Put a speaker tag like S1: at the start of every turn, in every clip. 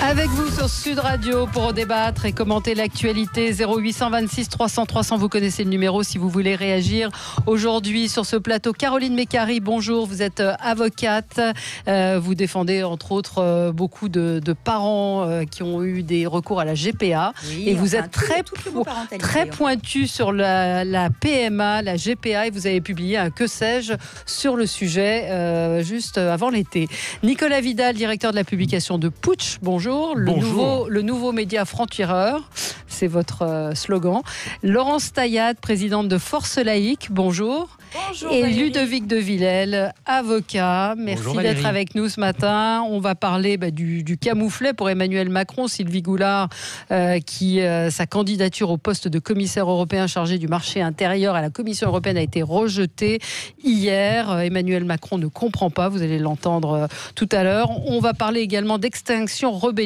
S1: Avec vous sur Sud Radio pour débattre et commenter l'actualité. 0826 300 300, vous connaissez le numéro si vous voulez réagir. Aujourd'hui sur ce plateau, Caroline Mécari, bonjour, vous êtes avocate. Vous défendez entre autres beaucoup de parents qui ont eu des recours à la GPA. Oui, et vous êtes très pointu sur la PMA, la GPA, et vous avez publié un que sais-je sur le sujet juste avant l'été. Nicolas Vidal, directeur de la publication de Putsch, bonjour. Le nouveau média franc-tireur, c'est votre slogan. Laurence Taillade, présidente de Force Laïque, bonjour.
S2: Bonjour.
S1: Et
S2: Valérie.
S1: Ludovic de Villèle, avocat. Merci d'être avec nous ce matin. On va parler du camouflet pour Emmanuel Macron. Sylvie Goulard, sa candidature au poste de commissaire européen chargé du marché intérieur à la Commission européenne a été rejetée hier. Emmanuel Macron ne comprend pas, vous allez l'entendre tout à l'heure. On va parler également d'Extinction Rebellion.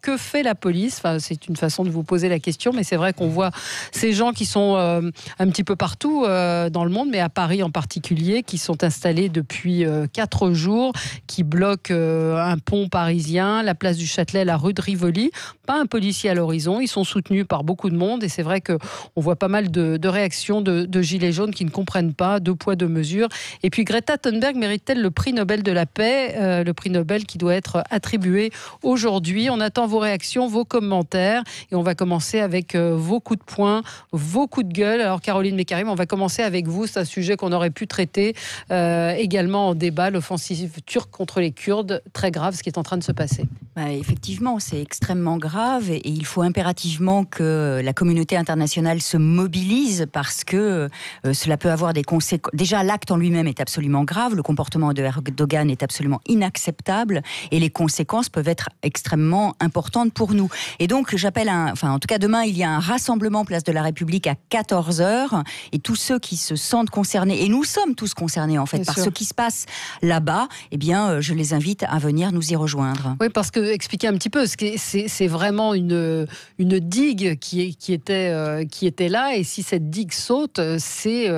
S1: Que fait la police ? C'est une façon de vous poser la question, mais c'est vrai qu'on voit ces gens qui sont un petit peu partout dans le monde, mais à Paris en particulier, qui sont installés depuis 4 jours, qui bloquent un pont parisien, la place du Châtelet, la rue de Rivoli. Pas un policier à l'horizon, ils sont soutenus par beaucoup de monde et c'est vrai qu'on voit pas mal de réactions de gilets jaunes qui ne comprennent pas, 2 poids 2 mesures. Et puis Greta Thunberg mérite-t-elle le prix Nobel de la paix, le prix Nobel qui doit être attribué aujourd'hui. On attend vos réactions, vos commentaires et on va commencer avec vos coups de poing, vos coups de gueule. Alors Caroline Mécari, on va commencer avec vous, c'est un sujet qu'on aurait pu traiter également en débat, l'offensive turque contre les Kurdes, très grave ce qui est en train de se passer.
S2: Effectivement, c'est extrêmement grave et il faut impérativement que la communauté internationale se mobilise parce que cela peut avoir des conséquences. Déjà, l'acte en lui-même est absolument grave, le comportement de Erdogan est absolument inacceptable et les conséquences peuvent être extrêmement importantes pour nous. Et donc, en tout cas demain, il y a un rassemblement place de la République à 14h et tous ceux qui se sentent concernés, et nous sommes tous concernés en fait par ce qui se passe là-bas, eh bien, je les invite à venir nous y rejoindre.
S1: Oui, parce que, expliquez un petit peu, c'est vraiment une digue qui était là, et si cette digue saute, c'est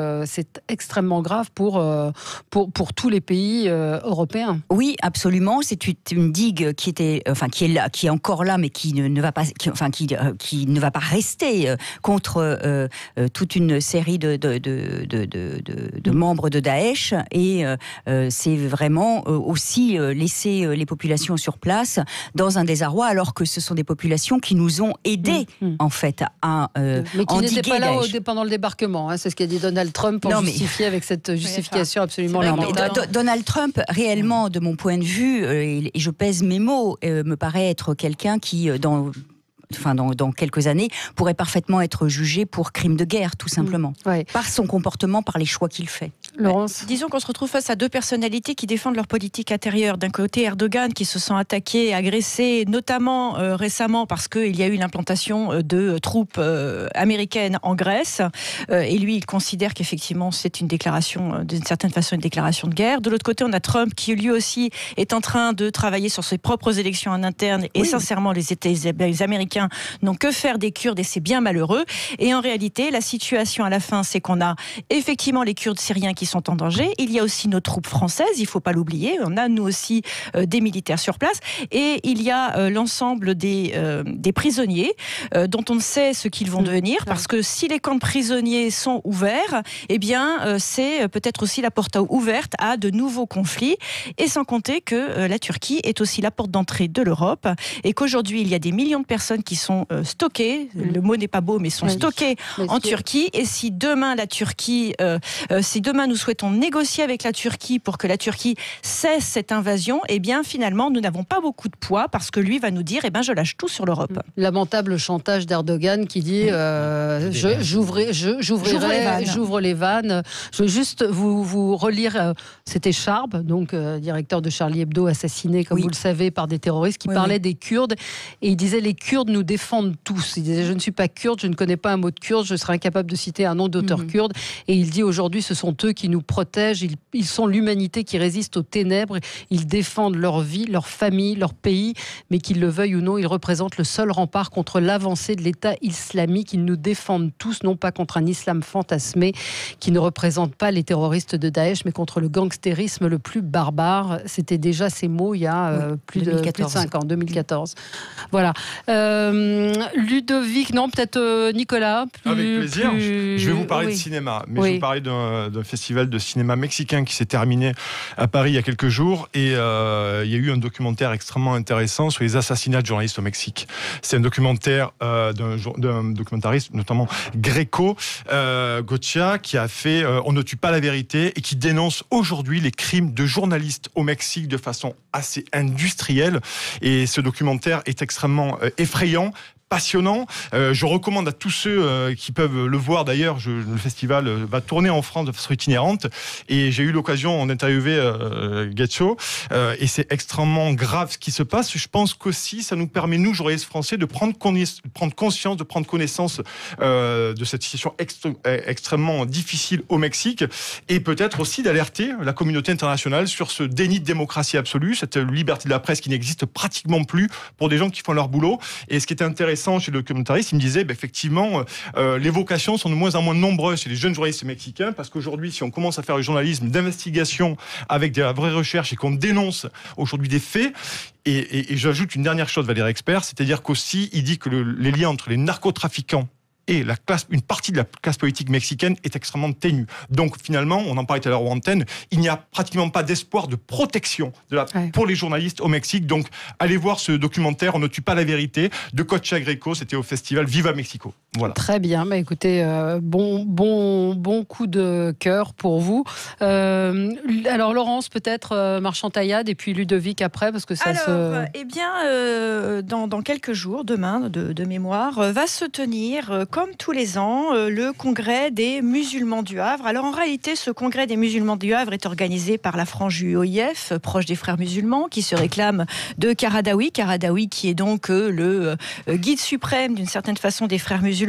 S1: extrêmement grave pour tous les pays européens.
S2: Oui, absolument, c'est une digue qui est encore là, mais qui ne va pas rester contre toute une série de membres de Daesh, et c'est vraiment aussi laisser les populations sur place dans un désarroi, alors que ce sont des populations qui nous ont aidés en fait à
S1: mais qui n'étaient pas là pendant le débarquement, hein, c'est ce qu'a dit Donald Trump pour justifier avec cette justification absolument lamentable.
S2: Donald Trump, réellement, de mon point de vue, et je pèse mes mots, me paraît être quelqu'un qui dans quelques années, pourrait parfaitement être jugé pour crime de guerre, tout simplement. Par son comportement, par les choix qu'il fait.
S1: Laurence ?
S3: Disons qu'on se retrouve face à 2 personnalités qui défendent leur politique intérieure. D'un côté, Erdogan, qui se sent attaqué, agressé, notamment récemment parce qu'il y a eu l'implantation de troupes américaines en Grèce. Et lui, il considère qu'effectivement, c'est une déclaration, d'une certaine façon, une déclaration de guerre. De l'autre côté, on a Trump, qui lui aussi est en train de travailler sur ses propres élections en interne. Et sincèrement, les Américains n'ont que faire des Kurdes et c'est bien malheureux. Et en réalité, la situation à la fin, c'est qu'on a effectivement les Kurdes syriens qui sont en danger. Il y a aussi nos troupes françaises, il ne faut pas l'oublier. On a nous aussi des militaires sur place. Et il y a l'ensemble des prisonniers dont on ne sait ce qu'ils vont devenir. Parce que si les camps de prisonniers sont ouverts, eh bien, c'est peut-être aussi la porte ouverte à de nouveaux conflits. Et sans compter que la Turquie est aussi la porte d'entrée de l'Europe. Et qu'aujourd'hui, il y a des millions de personnes qui sont stockées, le mot n'est pas beau, mais sont stockées en Turquie. Et si demain nous souhaitons négocier avec la Turquie pour que la Turquie cesse cette invasion, eh bien finalement nous n'avons pas beaucoup de poids parce que lui va nous dire je lâche tout sur l'Europe.
S1: Lamentable chantage d'Erdogan qui dit j'ouvre les vannes. Je veux juste vous relire, c'était Charb, donc directeur de Charlie Hebdo, assassiné comme vous le savez par des terroristes, qui parlait des Kurdes et il disait les Kurdes nous nous défendent tous. Il disait, je ne suis pas kurde, je ne connais pas un mot de kurde, je serais incapable de citer un nom d'auteur kurde. Et il dit aujourd'hui, ce sont eux qui nous protègent, ils sont l'humanité qui résiste aux ténèbres, ils défendent leur vie, leur famille, leur pays, mais qu'ils le veuillent ou non, ils représentent le seul rempart contre l'avancée de l'État islamique. Ils nous défendent tous, non pas contre un islam fantasmé qui ne représente pas les terroristes de Daesh, mais contre le gangstérisme le plus barbare. C'était déjà ces mots il y a plus de 5 ans, 2014. Voilà. Ludovic, non, peut-être Nicolas.
S4: Avec plaisir. Je vais vous parler de cinéma, mais je vais vous parler d'un festival de cinéma mexicain qui s'est terminé à Paris il y a quelques jours, et il y a eu un documentaire extrêmement intéressant sur les assassinats de journalistes au Mexique. C'est un documentaire d'un documentariste, notamment Greco Gotia, qui a fait On ne tue pas la vérité et qui dénonce aujourd'hui les crimes de journalistes au Mexique de façon assez industrielle. Et ce documentaire est extrêmement effrayant, passionnant. Je recommande à tous ceux qui peuvent le voir. D'ailleurs, le festival va tourner en France de façon itinérante, et j'ai eu l'occasion d'interviewer Getcho, et c'est extrêmement grave ce qui se passe. Je pense qu'aussi ça nous permet, nous, journalistes français, de prendre conscience, de prendre connaissance de cette situation extrêmement difficile au Mexique, et peut-être aussi d'alerter la communauté internationale sur ce déni de démocratie absolue, cette liberté de la presse qui n'existe pratiquement plus pour des gens qui font leur boulot. Et ce qui est intéressant chez le documentariste, il me disait effectivement les vocations sont de moins en moins nombreuses chez les jeunes journalistes mexicains, parce qu'aujourd'hui, si on commence à faire du journalisme d'investigation avec de la vraie recherche et qu'on dénonce aujourd'hui des faits, et j'ajoute une dernière chose, Valérie Expert, c'est-à-dire qu'aussi il dit que les liens entre les narcotrafiquants et une partie de la classe politique mexicaine est extrêmement ténue. Donc finalement, on en parlait tout à l'heure en antenne, il n'y a pratiquement pas d'espoir de protection pour les journalistes au Mexique. Donc allez voir ce documentaire On ne tue pas la vérité de Gotia Greco, c'était au festival Viva Mexico. Voilà.
S1: Très bien, écoutez, bon coup de cœur pour vous. Alors Laurence, peut-être Marchand-Taillade, et puis Ludovic après, parce que ça
S3: dans quelques jours, demain de mémoire, va se tenir comme tous les ans, le congrès des musulmans du Havre. Alors en réalité, ce congrès des musulmans du Havre est organisé par la frange du OIF, proche des frères musulmans, qui se réclame de Karadawi qui est donc le guide suprême d'une certaine façon des frères musulmans.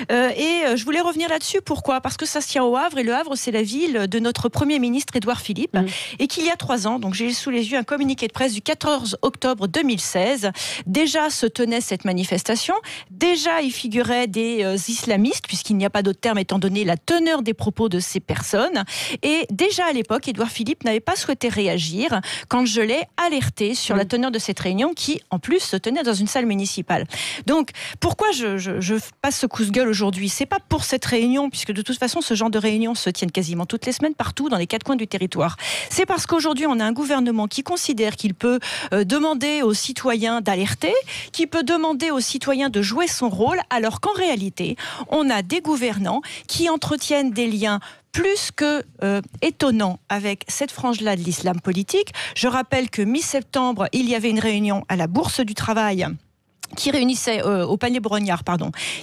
S3: Et je voulais revenir là-dessus. Pourquoi ? Parce que ça se tient au Havre, et le Havre, c'est la ville de notre Premier ministre Édouard Philippe, et qu'il y a 3 ans, donc j'ai sous les yeux un communiqué de presse du 14 octobre 2016, déjà se tenait cette manifestation, déjà y figuraient des islamistes, puisqu'il n'y a pas d'autre terme étant donné la teneur des propos de ces personnes. Et déjà à l'époque, Édouard Philippe n'avait pas souhaité réagir quand je l'ai alerté sur la teneur de cette réunion qui, en plus, se tenait dans une salle municipale. Donc, pourquoi je passe ce coup de gueule aujourd'hui ? C'est pas pour cette réunion, puisque de toute façon, ce genre de réunions se tiennent quasiment toutes les semaines, partout, dans les 4 coins du territoire. C'est parce qu'aujourd'hui, on a un gouvernement qui considère qu'il peut demander aux citoyens d'alerter, qui peut demander aux citoyens de jouer son rôle, alors qu'en réalité, on a des gouvernants qui entretiennent des liens plus que étonnant avec cette frange-là de l'islam politique. Je rappelle que mi-septembre, il y avait une réunion à la Bourse du Travail qui réunissait au panier Brognard,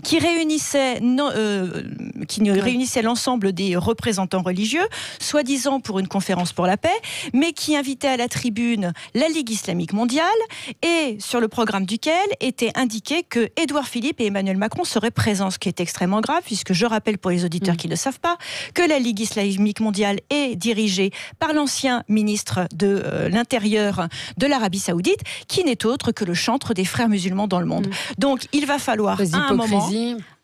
S3: qui réunissait l'ensemble des représentants religieux, soi-disant pour une conférence pour la paix, mais qui invitait à la tribune la Ligue islamique mondiale, et sur le programme duquel était indiqué que Édouard Philippe et Emmanuel Macron seraient présents, ce qui est extrêmement grave, puisque je rappelle pour les auditeurs qui ne le savent pas, que la Ligue islamique mondiale est dirigée par l'ancien ministre de l'Intérieur de l'Arabie Saoudite, qui n'est autre que le chantre des frères musulmans dans le monde. Donc il va falloir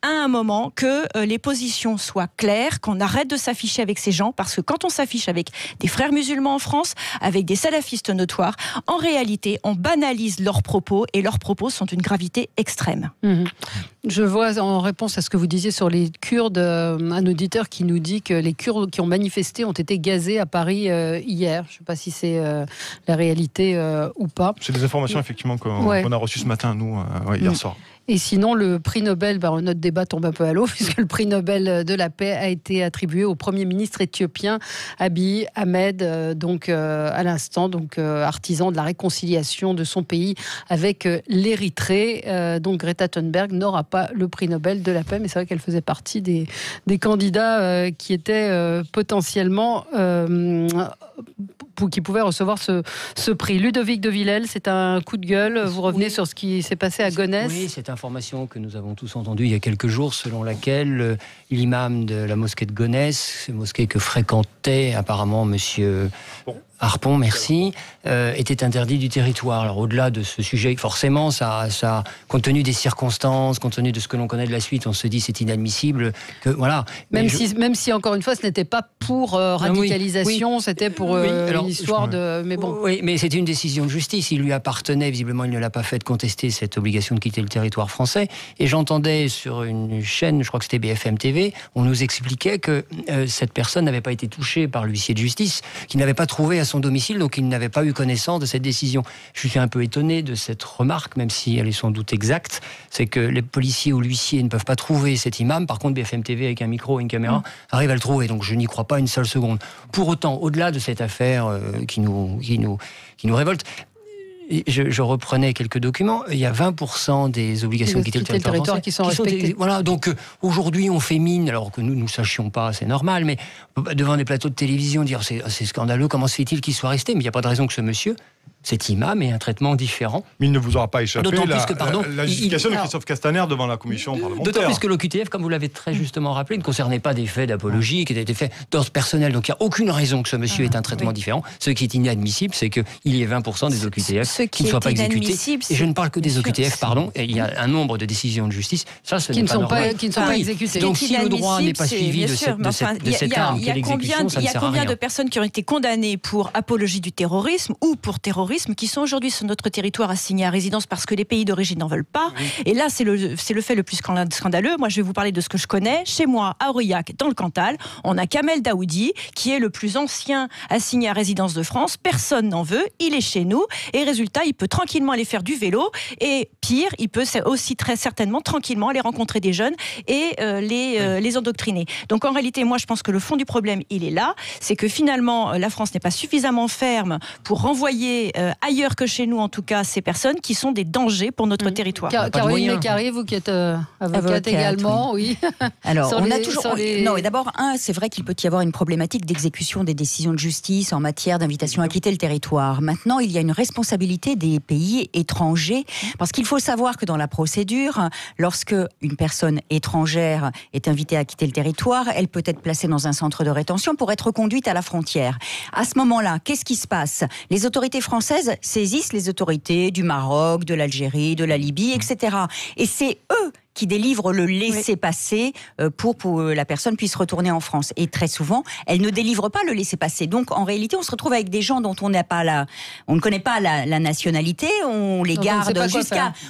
S3: à un moment que les positions soient claires, qu'on arrête de s'afficher avec ces gens, parce que quand on s'affiche avec des frères musulmans en France, avec des salafistes notoires, en réalité on banalise leurs propos, et leurs propos sont d'une gravité extrême.
S1: Je vois en réponse à ce que vous disiez sur les Kurdes, un auditeur qui nous dit que les Kurdes qui ont manifesté ont été gazés à Paris hier. Je ne sais pas si c'est la réalité ou pas.
S4: C'est des informations effectivement qu'on a reçues ce matin, nous, hier soir.
S1: Et sinon, le prix Nobel, notre débat tombe un peu à l'eau, puisque le prix Nobel de la paix a été attribué au Premier ministre éthiopien Abiy Ahmed, à l'instant, artisan de la réconciliation de son pays avec l'Érythrée. Donc Greta Thunberg n'aura pas le prix Nobel de la paix, mais c'est vrai qu'elle faisait partie des candidats qui étaient potentiellement qui pouvait recevoir ce prix. Ludovic de Villèle, c'est un coup de gueule. Vous revenez sur ce qui s'est passé à Gonesse.
S5: Oui, cette information que nous avons tous entendue il y a quelques jours, selon laquelle l'imam de la mosquée de Gonesse, mosquée que fréquentait apparemment monsieur Harpon, merci, était interdit du territoire. Alors au-delà de ce sujet, forcément, ça, compte tenu des circonstances, compte tenu de ce que l'on connaît de la suite, on se dit c'est inadmissible. Que, voilà.
S1: Même si encore une fois, ce n'était pas pour radicalisation, c'était pour une histoire de... Mais bon.
S5: Oui, mais c'était une décision de justice. Il lui appartenait, visiblement, il ne l'a pas fait, de contester cette obligation de quitter le territoire français. Et j'entendais sur une chaîne, je crois que c'était BFM TV, on nous expliquait que cette personne n'avait pas été touchée par l'huissier de justice, qu'il n'avait pas trouvé à son domicile, donc il n'avait pas eu connaissance de cette décision. Je suis un peu étonné de cette remarque, même si elle est sans doute exacte, c'est que les policiers ou l'huissier ne peuvent pas trouver cet imam. Par contre, BFM TV, avec un micro et une caméra, arrive à le trouver, donc je n'y crois pas une seule seconde. Pour autant, au-delà de cette affaire qui nous révolte, je reprenais quelques documents, il y a 20% des obligations de quitter le territoire français
S1: qui sont respectées.
S5: Voilà, donc aujourd'hui on fait mine, alors que nous ne sachions pas, c'est normal, mais devant des plateaux de télévision, dire c'est scandaleux, comment se fait-il qu'il soit resté? Mais il n'y a pas de raison que ce monsieur, cet imam, ait un traitement différent.
S4: Mais il ne vous aura pas échappé
S5: d'autant plus que,
S4: la justification de Christophe Castaner devant la commission parlementaire.
S5: D'autant plus que l'OQTF, comme vous l'avez très justement rappelé, ne concernait pas des faits d'apologie, qui étaient des faits d'ordre personnel. Donc il n'y a aucune raison que ce monsieur ait un traitement différent. Ce qui est inadmissible, c'est qu'il y ait 20% des OQTF qui ne soient pas exécutés. Et je ne parle que des OQTF, pardon. Et il y a un nombre de décisions de justice. Ça, ce n'est pas normal.
S1: Qui ne sont pas exécutées.
S5: Donc si le droit n'est pas suivi de cette arme, quelle exécution, ça ne sert à rien.
S3: Il y a combien de personnes qui ont été condamnées pour apologie du terrorisme ou pour terrorisme qui sont aujourd'hui sur notre territoire assignés à résidence parce que les pays d'origine n'en veulent pas. Et là, c'est le fait le plus scandaleux. Moi, je vais vous parler de ce que je connais. Chez moi, à Aurillac, dans le Cantal, on a Kamel Daoudi, qui est le plus ancien assigné à résidence de France. Personne n'en veut. Il est chez nous. Et résultat, il peut tranquillement aller faire du vélo. Et pire, il peut aussi très certainement tranquillement aller rencontrer des jeunes et les endoctriner. Donc en réalité, moi, je pense que le fond du problème, il est là. C'est que finalement, la France n'est pas suffisamment ferme pour renvoyer ailleurs que chez nous, en tout cas, ces personnes qui sont des dangers pour notre territoire.
S1: Caroline Mécari, vous qui êtes avocate également, oui.
S2: Alors, on a toujours... Non, et d'abord, c'est vrai qu'il peut y avoir une problématique d'exécution des décisions de justice en matière d'invitation à quitter le territoire. Maintenant, il y a une responsabilité des pays étrangers, parce qu'il faut savoir que dans la procédure, lorsque une personne étrangère est invitée à quitter le territoire, elle peut être placée dans un centre de rétention pour être conduite à la frontière. À ce moment-là, qu'est-ce qui se passe? Les autorités françaises saisissent les autorités du Maroc, de l'Algérie, de la Libye, etc. Et c'est eux qui délivrent le laissez-passer pour que la personne puisse retourner en France. Et très souvent, elle ne délivre pas le laissez-passer. Donc, en réalité, on se retrouve avec des gens dont on ne connaît pas la nationalité, on les garde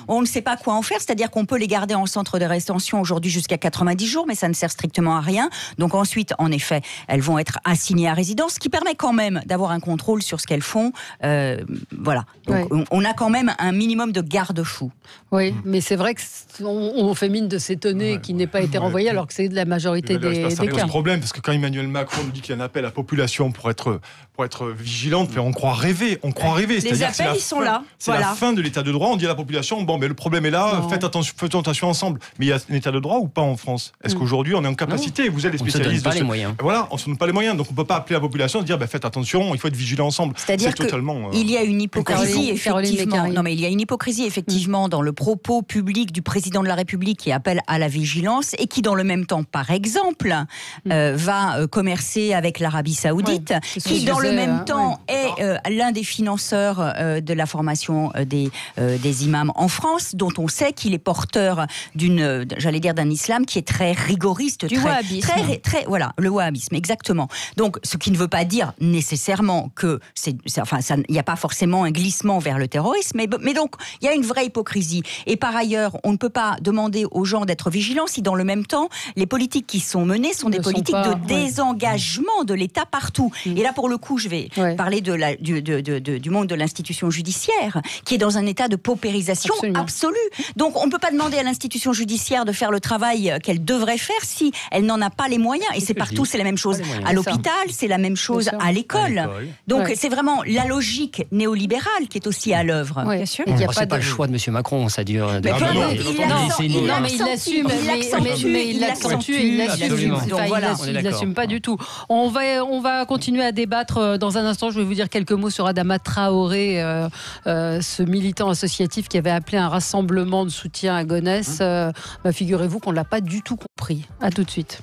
S2: on ne sait pas quoi en faire, c'est-à-dire qu'on peut les garder en centre de rétention aujourd'hui jusqu'à 90 jours, mais ça ne sert strictement à rien. Donc ensuite, en effet, elles vont être assignées à résidence, ce qui permet quand même d'avoir un contrôle sur ce qu'elles font. Voilà. Donc, on a quand même un minimum de garde-fous.
S1: Oui, mais c'est vrai qu'on fait mine de s'étonner qu'il n'ait pas été renvoyé, alors que c'est la majorité des cas.
S4: C'est un problème, parce que quand Emmanuel Macron nous dit qu'il y a un appel à la population pour être vigilante, on croit rêver.
S3: Les appels, ils sont là.
S4: C'est la fin de l'état de droit. On dit à la population, bon, mais le problème est là, faisons attention ensemble. Mais il y a un état de droit ou pas en France? Est-ce qu'aujourd'hui, on est en capacité? Vous êtes les spécialistes.
S5: On ne se donne pas les moyens.
S4: Voilà, on ne se donne pas les moyens. Donc on ne peut pas appeler la population et dire, faites attention, il faut être vigilant ensemble.
S2: C'est-à-dire qu'il y a une hypocrisie, effectivement. Non, mais il y a une hypocrisie, effectivement, dans le propos public du président de la République qui appelle à la vigilance et qui, dans le même temps, par exemple, va commercer avec l'Arabie Saoudite, qui, dans le même temps, est l'un des financeurs de la formation des imams en France, dont on sait qu'il est porteur d'un islam qui est très rigoriste,
S3: du wahhabisme.
S2: Voilà, le wahhabisme, exactement. Donc, ce qui ne veut pas dire nécessairement que il n'y a pas forcément un glissement vers le terrorisme, mais donc il y a une vraie hypocrisie. Et par ailleurs, on ne peut pas demander aux gens d'être vigilants si dans le même temps, les politiques qui sont menées sont des politiques de désengagement de l'État partout. Et là, pour le coup, je vais parler du monde de l'institution judiciaire, qui est dans un état de paupérisation absolue. Donc, on ne peut pas demander à l'institution judiciaire de faire le travail qu'elle devrait faire si elle n'en a pas les moyens. Et c'est partout, c'est la même chose à l'hôpital, c'est la même chose à l'école. Donc, c'est vraiment la logique néolibérale qui est aussi à l'œuvre.
S3: Bien sûr.
S5: C'est pas le choix de M. Macron, ça dure...
S1: mais il l'assume, mais il l'accentue et il l'assume. Il l'assume pas du tout. On va continuer à débattre dans un instant. Je vais vous dire quelques mots sur Adama Traoré, ce militant associatif qui avait appelé un rassemblement de soutien à Gonesse. Figurez-vous qu'on ne l'a pas du tout compris. À tout de suite.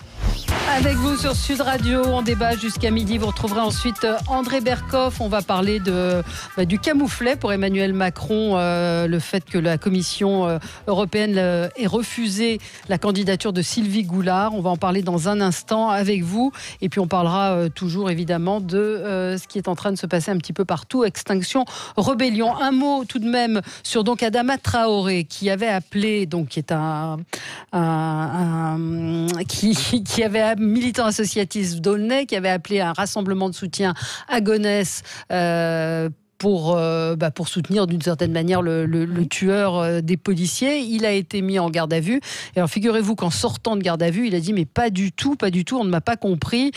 S1: Avec vous sur Sud Radio, on débat jusqu'à midi. Vous retrouverez ensuite André Berkoff. On va parler du camouflet pour Emmanuel Macron. Le fait que la Commission européenne ait refusé la candidature de Sylvie Goulard. On va en parler dans un instant avec vous. Et puis on parlera toujours évidemment de ce qui est en train de se passer un petit peu partout. Extinction, rébellion. Un mot tout de même sur donc Adama Traoré qui avait appelé, donc qui est qui avait militant associatif d'Aulnay, qui avait appelé un rassemblement de soutien à Gonesse pour soutenir d'une certaine manière le tueur des policiers. Il a été mis en garde à vue. Et alors figurez-vous qu'en sortant de garde à vue, il a dit mais pas du tout, on ne m'a pas compris.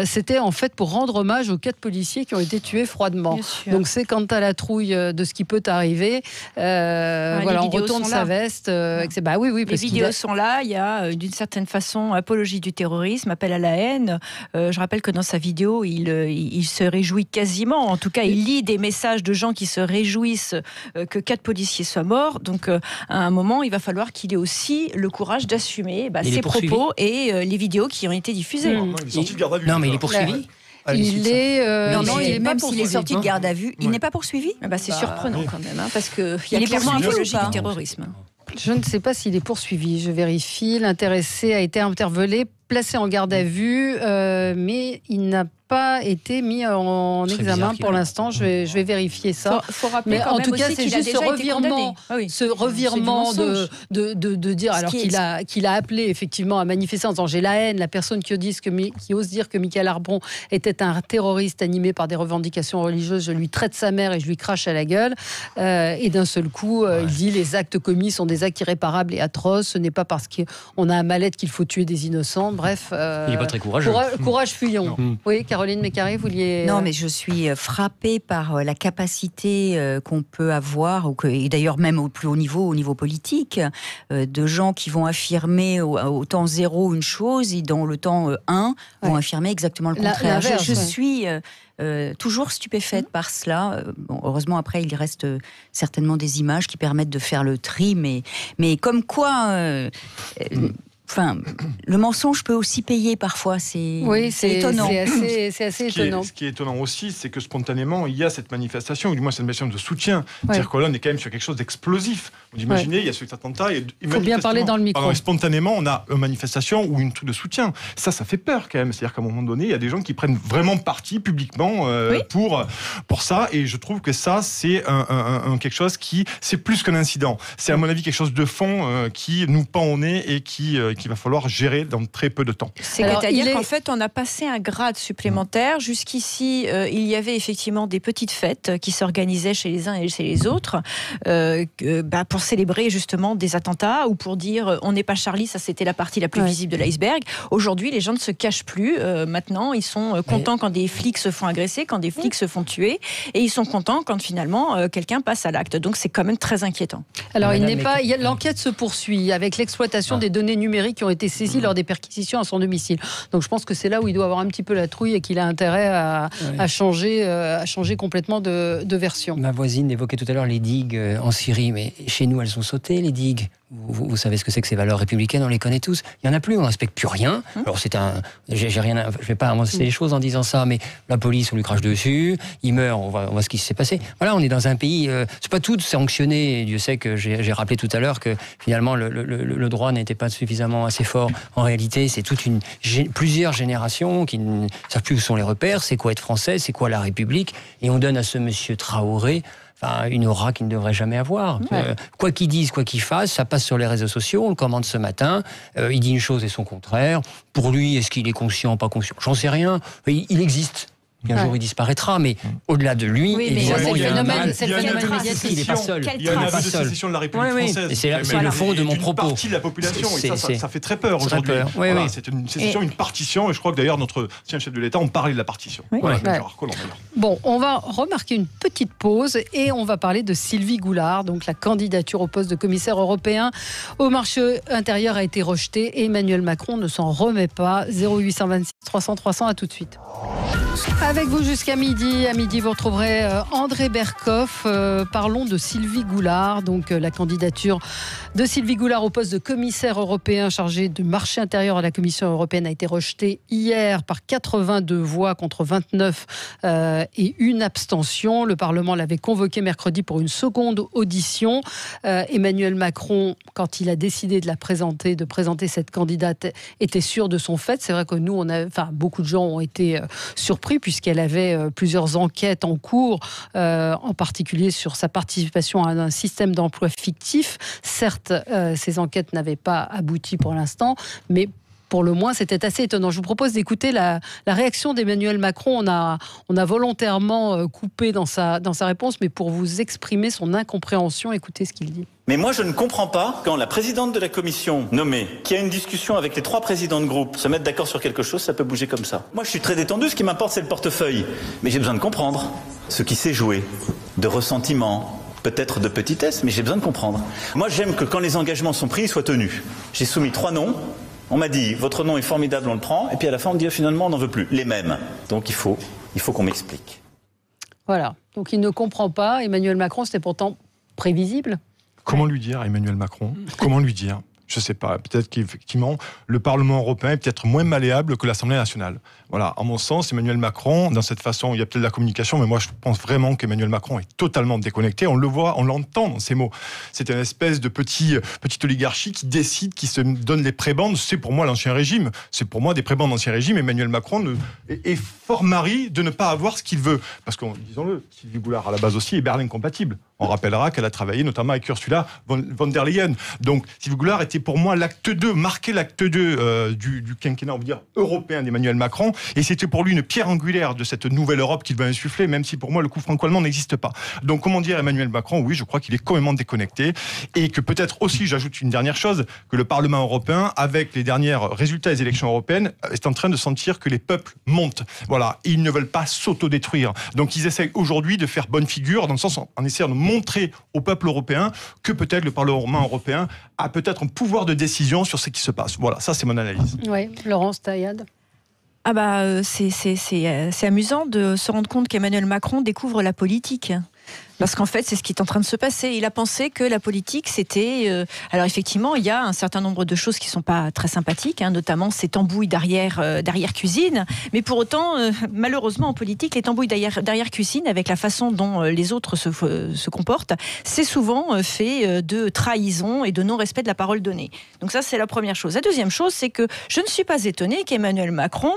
S1: C'était en fait pour rendre hommage aux 4 policiers qui ont été tués froidement. Donc c'est quand t'as la trouille de ce qui peut t'arriver. On retourne sa veste. Oui,
S3: les vidéos sont là. Il y a d'une certaine façon apologie du terrorisme, appel à la haine. Je rappelle que dans sa vidéo, il se réjouit quasiment. En tout cas, il lit des messages de gens qui se réjouissent que 4 policiers soient morts. Donc, à un moment, il va falloir qu'il ait aussi le courage d'assumer ses propos et les vidéos qui ont été diffusées.
S4: Il est sorti de garde à vue.
S5: Non, mais il est poursuivi.
S1: Il est
S2: sorti de garde à vue. Il n'est pas poursuivi.
S3: C'est surprenant quand même, parce qu'il y a clairement apologie du terrorisme.
S1: Je ne sais pas s'il est poursuivi. Je vérifie. L'intéressé a été interpellé, placé en garde à vue, mais il n'a pas été mis en examen pour l'instant. Je vais vérifier ça.
S3: Faut rappeler
S1: mais en tout cas, c'est juste ce revirement de dire alors qu'il a appelé effectivement à manifester en disant j'ai la haine. La personne qui ose dire que Michael Arbon était un terroriste animé par des revendications religieuses, je lui traite sa mère et je lui crache à la gueule. Et d'un seul coup, il dit les actes commis sont des actes irréparables et atroces. Ce n'est pas parce qu'on a un mal-être qu'il faut tuer des innocents. Bref,
S5: il n'est pas très courageux.
S1: Courage fuyons. Oui, Caroline Mécaré, vous vouliez...
S2: Non, mais je suis frappée par la capacité qu'on peut avoir, et d'ailleurs même au plus haut niveau politique, de gens qui vont affirmer au temps 0 une chose et dans le temps 1 vont affirmer exactement le contraire. Je suis toujours stupéfaite par cela. Heureusement, après, il reste certainement des images qui permettent de faire le tri, mais comme quoi... le mensonge peut aussi payer parfois, c'est étonnant.
S1: C'est assez étonnant.
S4: Ce qui est étonnant aussi, c'est que spontanément, il y a cette manifestation, ou du moins cette manifestation de soutien. C'est-à-dire que là, on est quand même sur quelque chose d'explosif. Vous imaginez, il y a cet attentat. Il
S1: faut bien parler dans le micro.
S4: Spontanément, on a une manifestation ou une truc de soutien. Ça fait peur quand même. C'est-à-dire qu'à un moment donné, il y a des gens qui prennent vraiment parti publiquement pour ça. Et je trouve que ça, c'est quelque chose c'est plus qu'un incident. C'est à mon avis quelque chose de fond qui nous pend au nez et qu'il va falloir gérer dans très peu de temps.
S3: C'est-à-dire qu'en fait, on a passé un grade supplémentaire. Jusqu'ici, il y avait effectivement des petites fêtes qui s'organisaient chez les uns et chez les autres pour célébrer justement des attentats ou pour dire on n'est pas Charlie, ça c'était la partie la plus visible de l'iceberg. Aujourd'hui, les gens ne se cachent plus. Maintenant, ils sont contents quand des flics se font agresser, quand des flics se font tuer, et ils sont contents quand finalement quelqu'un passe à l'acte. Donc c'est quand même très inquiétant.
S1: Alors l'enquête se poursuit avec l'exploitation des données numériques qui ont été saisies lors des perquisitions à son domicile. Donc je pense que c'est là où il doit avoir un petit peu la trouille et qu'il a intérêt à changer complètement de version.
S5: Ma voisine évoquait tout à l'heure les digues en Syrie, mais chez nous elles sont sautées les digues. Vous savez ce que c'est que ces valeurs républicaines, on les connaît tous. Il n'y en a plus, on ne respecte plus rien. Alors je ne vais pas avancer les choses en disant ça, mais la police, on lui crache dessus, il meurt, on voit ce qui s'est passé. Voilà, on est dans un pays, c'est pas tout sanctionné. Dieu sait que j'ai rappelé tout à l'heure que finalement le droit n'était pas suffisamment assez fort. En réalité, c'est plusieurs générations qui ne savent plus où sont les repères, c'est quoi être français, c'est quoi la République, et on donne à ce monsieur Traoré une aura qu'il ne devrait jamais avoir. Quoi qu'il dise, quoi qu'il fasse, ça passe sur les réseaux sociaux, on le commande ce matin, il dit une chose et son contraire. Pour lui, est-ce qu'il est conscient, pas conscient ? J'en sais rien. Il existe. Un jour, il disparaîtra, mais au-delà de lui, évidemment, il y a un mal. Il n'est pas seul.
S4: Il y a un avis de sécession de la République française.
S5: Et c'est le fond de mon propos.
S4: Une partie de la population, et ça fait très peur aujourd'hui. C'est une sécession, une partition, et je crois que d'ailleurs, notre ancien chef de l'État, on parlait de la partition.
S1: Bon, on va remarquer une petite pause, et on va parler de Sylvie Goulard, donc la candidature au poste de commissaire européen au marché intérieur a été rejetée, et Emmanuel Macron ne s'en remet pas. 0826 300 300, à tout de suite. Avec vous jusqu'à midi. À midi, vous retrouverez André Berkoff. Parlons de Sylvie Goulard. Donc, la candidature de Sylvie Goulard au poste de commissaire européen chargé du marché intérieur à la Commission européenne a été rejetée hier par 82 voix contre 29 et une abstention. Le Parlement l'avait convoqué mercredi pour une seconde audition. Emmanuel Macron, quand il a décidé de présenter cette candidate, était sûr de son fait. C'est vrai que nous, beaucoup de gens ont été surpris puisqu'elle avait plusieurs enquêtes en cours, en particulier sur sa participation à un système d'emploi fictif. Certes, ces enquêtes n'avaient pas abouti pour l'instant, mais pour le moins, c'était assez étonnant. Je vous propose d'écouter la réaction d'Emmanuel Macron. On a volontairement coupé dans sa réponse, mais pour vous exprimer son incompréhension, écoutez ce qu'il dit.
S6: Mais moi, je ne comprends pas quand la présidente de la commission nommée, qui a une discussion avec les 3 présidents de groupe, se mettent d'accord sur quelque chose, ça peut bouger comme ça. Moi, je suis très détendu, ce qui m'importe, c'est le portefeuille. Mais j'ai besoin de comprendre ce qui s'est joué, de ressentiment, peut-être de petitesse, mais j'ai besoin de comprendre. Moi, j'aime que quand les engagements sont pris, ils soient tenus. J'ai soumis 3 noms. On m'a dit, votre nom est formidable, on le prend. Et puis à la fin, on me dit, finalement, on n'en veut plus. Les mêmes. Donc il faut qu'on m'explique.
S1: Voilà. Donc il ne comprend pas. Emmanuel Macron, c'était pourtant prévisible.
S4: Comment lui dire à Emmanuel Macron ? Comment lui dire ? Je ne sais pas. Peut-être qu'effectivement, le Parlement européen est peut-être moins malléable que l'Assemblée nationale. Voilà, à mon sens, Emmanuel Macron, dans cette façon, il y a peut-être de la communication, mais moi je pense vraiment qu'Emmanuel Macron est totalement déconnecté. On le voit, on l'entend dans ses mots. C'est une espèce de petite oligarchie qui décide, qui se donne les prébendes. C'est pour moi l'Ancien Régime. C'est pour moi des prébendes d'Ancien Régime. Emmanuel Macron est fort mari de ne pas avoir ce qu'il veut. Parce que, disons-le, Sylvie Goulard, à la base aussi, est Berlin compatible. On rappellera qu'elle a travaillé notamment avec Ursula von der Leyen. Donc, Sylvie Goulard était pour moi l'acte 2, marquait l'acte 2 du quinquennat, on va dire, européen d'Emmanuel Macron. Et c'était pour lui une pierre angulaire de cette nouvelle Europe qu'il va insuffler, même si pour moi le coup franco-allemand n'existe pas. Donc, comment dire Emmanuel Macron ? Oui, je crois qu'il est complètement déconnecté. Et que peut-être aussi, j'ajoute une dernière chose, que le Parlement européen, avec les derniers résultats des élections européennes, est en train de sentir que les peuples montent. Voilà. Et ils ne veulent pas s'autodétruire. Donc, ils essayent aujourd'hui de faire bonne figure, dans le sens en essayant de montrer au peuple européen que peut-être le Parlement européen a peut-être un pouvoir de décision sur ce qui se passe. Voilà, ça c'est mon analyse.
S1: Oui, Laurence Taillade.
S3: C'est amusant de se rendre compte qu'Emmanuel Macron découvre la politique. Parce qu'en fait, c'est ce qui est en train de se passer. Il a pensé que la politique, c'était... Alors effectivement, il y a un certain nombre de choses qui ne sont pas très sympathiques, notamment ces tambouilles d'arrière-cuisine. Mais pour autant, malheureusement, en politique, les tambouilles d'arrière-cuisine, avec la façon dont les autres se comportent, c'est souvent fait de trahison et de non-respect de la parole donnée. Donc ça, c'est la première chose. La deuxième chose, c'est que je ne suis pas étonnée qu'Emmanuel Macron,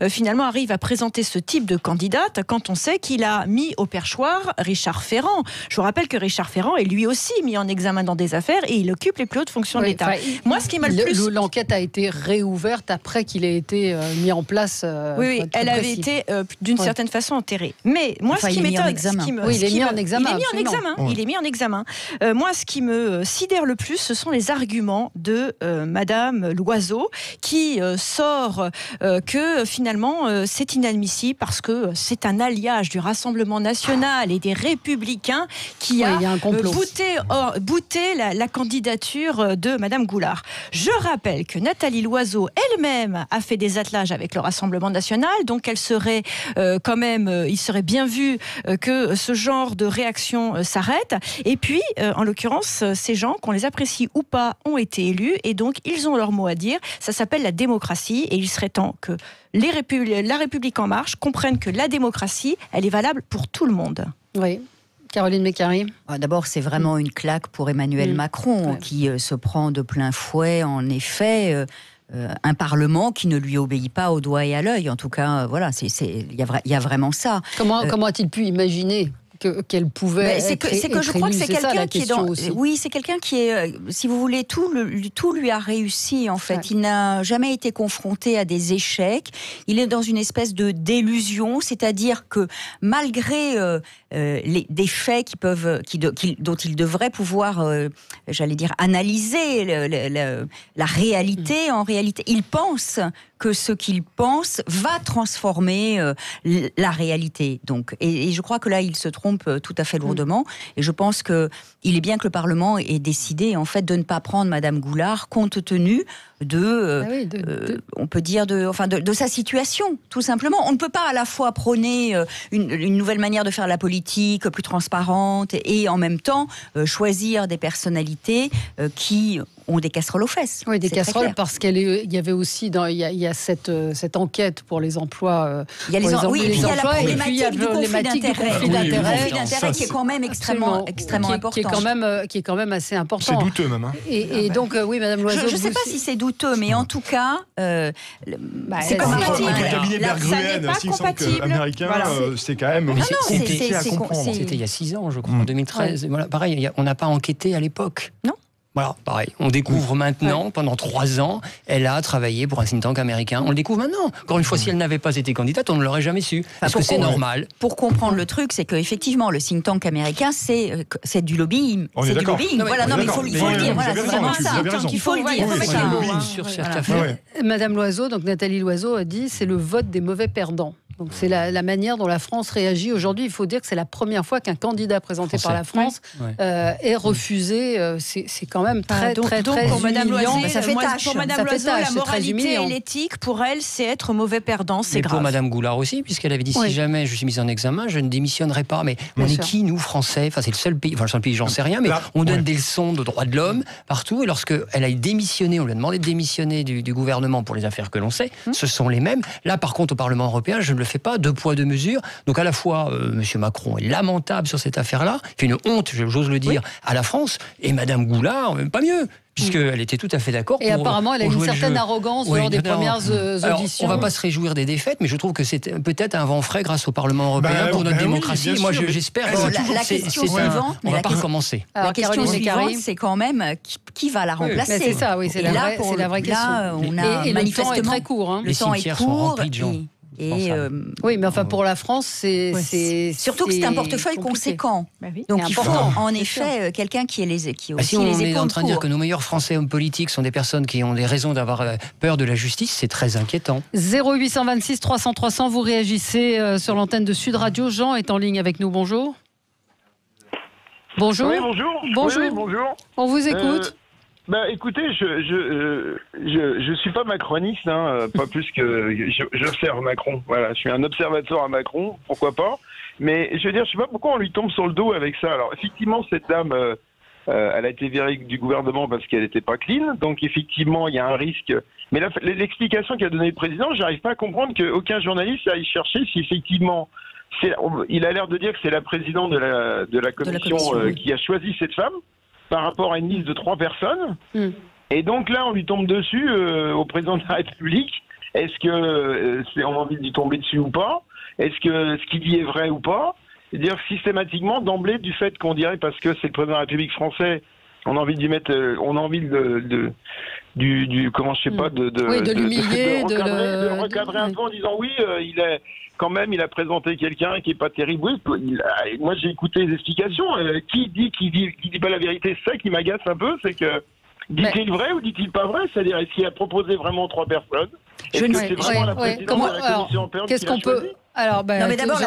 S3: finalement, arrive à présenter ce type de candidate quand on sait qu'il a mis au perchoir Richard Ferrand. Je vous rappelle que Richard Ferrand est lui aussi mis en examen dans des affaires et il occupe les plus hautes fonctions de l'État. Moi, ce qui m'a le plus...
S1: L'enquête a été réouverte après qu'il ait été mis en place.
S3: Oui, elle avait été d'une certaine façon enterrée. Mais moi, ce qui m'étonne...
S1: Il est mis en examen.
S3: Il est mis en examen. Moi, ce qui me sidère le plus, ce sont les arguments de Madame Loiseau qui sort que finalement c'est inadmissible parce que c'est un alliage du Rassemblement national et des Républicains qui a bouté la candidature de Madame Goulard. Je rappelle que Nathalie Loiseau elle-même a fait des attelages avec le Rassemblement national, donc elle serait il serait bien vu que ce genre de réaction s'arrête. Et puis, en l'occurrence, ces gens, qu'on les apprécie ou pas, ont été élus et donc ils ont leur mot à dire. Ça s'appelle la démocratie et il serait temps que la République en marche comprenne que la démocratie, elle est valable pour tout le monde.
S1: Oui. Caroline Mécari.
S2: D'abord, c'est vraiment une claque pour Emmanuel Macron, qui se prend de plein fouet, en effet, un Parlement qui ne lui obéit pas au doigt et à l'œil. En tout cas, voilà, il y a vraiment ça.
S1: Comment a-t-il pu imaginer qu'elle pouvait
S2: c'est que je crois que c'est quelqu'un qui est dans... Oui, c'est quelqu'un qui est, si vous voulez, tout lui a réussi en fait. Ouais. Il n'a jamais été confronté à des échecs. Il est dans une espèce de délusion, c'est-à-dire que malgré des faits dont il devrait pouvoir, j'allais dire, analyser la réalité, en réalité, il pense que ce qu'il pense va transformer la réalité. Donc, et je crois que là, il se trompe trompe tout à fait lourdement. Et je pense qu'il est bien que le Parlement ait décidé en fait de ne pas prendre Madame Goulard compte tenu on peut dire de sa situation, tout simplement. On ne peut pas à la fois prôner une nouvelle manière de faire la politique plus transparente et en même temps choisir des personnalités qui ont des casseroles aux fesses.
S1: Oui, des casseroles parce qu'il y avait aussi il y a cette enquête pour les emplois.
S2: Il y a la problématique du conflit
S1: d'intérêt
S2: qui est quand même extrêmement important.
S1: Qui est quand même assez important.
S4: C'est douteux même.
S1: Et donc oui, Madame Loiseau.
S2: Je ne sais pas si c'est douteux, mais en tout cas,
S3: c'est compatible.
S4: Le cabinet Berggruen, américain, c'est quand même compliqué à comprendre.
S5: C'était il y a 6 ans, je crois, en 2013. Voilà, pareil, on n'a pas enquêté à l'époque.
S2: Non.
S5: Voilà, pareil. On découvre maintenant, pendant 3 ans, elle a travaillé pour un think tank américain. On le découvre maintenant. Encore une fois, si elle n'avait pas été candidate, on ne l'aurait jamais su. Est-ce que c'est normal ?
S2: Pour comprendre le truc, c'est qu'effectivement, le think tank américain, c'est du lobbying. C'est du lobbying. Voilà, non, mais il faut le dire. Voilà, c'est vraiment ça. Il faut le dire.
S5: Sur cette affaire.
S1: Madame Loiseau, donc Nathalie Loiseau a dit, c'est le vote des mauvais perdants. Donc c'est la manière dont la France réagit aujourd'hui. Il faut dire que c'est la première fois qu'un candidat présenté par la France est refusé. C'est quand même très
S3: pour
S1: humiliant.
S3: Madame Loiseau,
S2: ça fait tâche.
S3: Pour Madame Loiseau, la moralité et l'éthique, pour elle, c'est être mauvais perdant. C'est grave.
S5: Pour Madame Goulard aussi, puisqu'elle avait dit si jamais je suis mise en examen, je ne démissionnerai pas. Mais on est qui, nous, Français ? Enfin, c'est le seul pays, j'en sais rien, mais on donne des leçons de droits de l'homme partout. Et lorsqu'elle a démissionné, on lui a demandé de démissionner du gouvernement pour les affaires que l'on sait, ce sont les mêmes. Là, par contre, au Parlement européen, je ne le fait pas, 2 poids 2 mesures. Donc à la fois, M. Macron est lamentable sur cette affaire-là, fait une honte, j'ose le dire, à la France, et Mme Goulard, même pas mieux. Puisqu'elle était tout à fait d'accord.
S1: Et apparemment, elle a une certaine arrogance lors des premières auditions.
S5: Alors, on ne va pas se réjouir des défaites, mais je trouve que c'est peut-être un vent frais grâce au Parlement européen pour notre démocratie. Moi, j'espère que
S2: la question suivante,
S5: on ne va pas recommencer.
S2: La question suivante, c'est quand même qui va la remplacer.
S1: C'est ça, oui, c'est la vraie question.
S2: Là, on a
S1: et le temps est très court.
S5: Les cimetières sont remplis de gens.
S1: Oui, mais enfin pour la France, c'est
S2: surtout que c'est un portefeuille conséquent. Donc il faut en effet quelqu'un qui ait les épaules.
S5: Si on est en train de dire que nos meilleurs Français hommes politiques sont des personnes qui ont des raisons d'avoir peur de la justice, c'est très inquiétant.
S1: 0826 300 300, vous réagissez sur l'antenne de Sud Radio. Jean est en ligne avec nous. Bonjour. Bonjour.
S7: Oui, bonjour.
S1: Bonjour.
S7: Oui, bonjour.
S1: On vous écoute.
S7: Écoutez, je suis pas macroniste, pas plus que j'observe Macron. Voilà, je suis un observateur à Macron, pourquoi pas. Mais je veux dire, je sais pas pourquoi on lui tombe sur le dos avec ça. Alors effectivement, cette dame, elle a été virée du gouvernement parce qu'elle n'était pas clean. Donc effectivement, il y a un risque. Mais l'explication qu'a donnée le président, j'arrive pas à comprendre qu'aucun journaliste aille chercher si effectivement. Il a l'air de dire que c'est la présidente de la commission qui a choisi cette femme par rapport à une liste de 3 personnes. Et donc là, on lui tombe dessus au président de la République. Est-ce que on a envie de lui tomber dessus ou pas ? Est-ce que ce qu'il dit est vrai ou pas ? C'est-à-dire systématiquement, d'emblée, du fait qu'on dirait parce que c'est le président de la République français, on a envie d'y mettre, on a envie comment je sais pas,
S1: de l'humilier,
S7: de le recadrer un peu en disant oui, il a présenté quelqu'un qui est pas terrible. Oui, moi j'ai écouté les explications. Qui dit pas la vérité, c'est ça qui m'agace un peu, c'est que dit-il vrai ou dit-il pas vrai ? C'est-à-dire, est-ce qu'il a proposé vraiment 3 personnes ? Est-ce que c'est vraiment la présidente de la Commission européenne
S1: qu'est-ce qu'on peut...
S2: non, mais d'abord,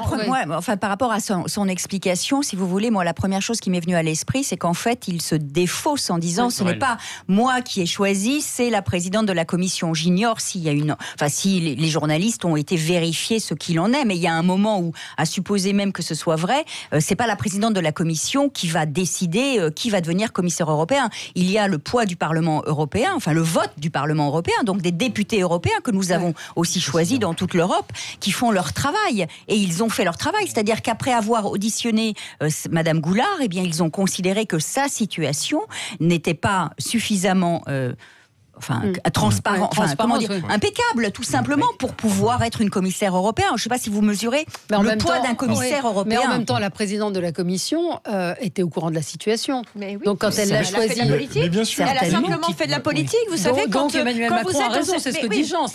S2: par rapport à son explication, si vous voulez, moi, la première chose qui m'est venue à l'esprit, c'est qu'en fait, il se défausse en disant ce n'est pas moi qui ai choisi, c'est la présidente de la commission. J'ignore s'il y a si les journalistes ont été vérifiés ce qu'il en est, mais il y a un moment où, à supposer même que ce soit vrai, c'est pas la présidente de la commission qui va décider qui va devenir commissaire européen. Il y a le poids du Parlement européen, le vote du Parlement européen, donc des députés européens que nous avons aussi choisis dans toute l'Europe, qui font leur travail. Et ils ont fait leur travail, c'est-à-dire qu'après avoir auditionné Madame Goulard, ils ont considéré que sa situation n'était pas suffisamment transparent, impeccable, tout simplement, pour pouvoir être une commissaire européenne. Je ne sais pas si vous mesurez le poids d'un commissaire européen.
S1: Mais en même temps, la présidente de la Commission était au courant de la situation.
S3: Mais oui,
S1: donc quand elle l'a choisi,
S7: elle
S3: a simplement fait de la politique. Vous savez,
S1: donc Emmanuel Macron a raison, c'est ce que dit Jean.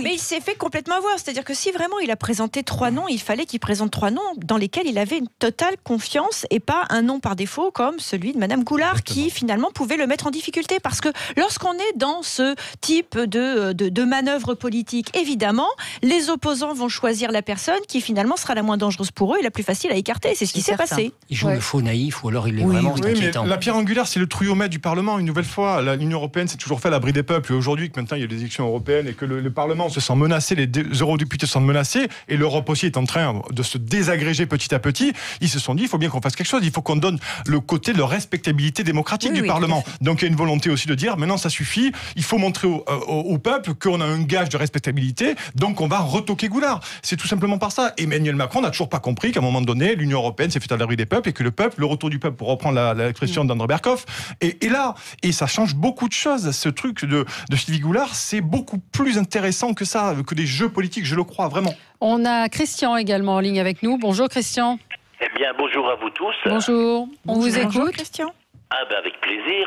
S3: Mais il s'est fait complètement avoir. C'est-à-dire que si vraiment il a présenté 3 noms, il fallait qu'il présente 3 noms dans lesquels il avait une totale confiance et pas un nom par défaut comme celui de Madame Goulard qui finalement pouvait le mettre en difficulté. Parce que lorsqu'on lorsqu'on est dans ce type de manœuvre politique, évidemment, les opposants vont choisir la personne qui finalement sera la moins dangereuse pour eux et la plus facile à écarter. C'est ce qui s'est passé.
S5: Il joue le faux naïf ou alors il est vraiment inquiétant.
S4: Mais la pierre angulaire, c'est le trouillomètre du Parlement. Une nouvelle fois, l'Union européenne s'est toujours fait à l'abri des peuples. Et aujourd'hui, que maintenant il y a des élections européennes et que le Parlement se sent menacé, les eurodéputés se sentent menacés, et l'Europe aussi est en train de se désagréger petit à petit, ils se sont dit, il faut bien qu'on fasse quelque chose, il faut qu'on donne le côté de respectabilité démocratique du Parlement. Donc il y a une volonté aussi de dire, maintenant ça suffit, il faut montrer au peuple qu'on a un gage de respectabilité, donc on va retoquer Goulard. C'est tout simplement par ça. Emmanuel Macron n'a toujours pas compris qu'à un moment donné, l'Union européenne s'est fait à l'abri des peuples et que le retour du peuple, pour reprendre l'expression d'André Berkoff, est là. Et ça change beaucoup de choses. Ce truc de Sylvie Goulard, c'est beaucoup plus intéressant que ça, que des jeux politiques, je le crois, vraiment.
S1: On a Christian également en ligne avec nous. Bonjour Christian.
S8: Eh bien, bonjour à vous tous.
S1: Bonjour. On vous écoute.
S3: Bonjour Christian.
S8: Ah ben avec plaisir.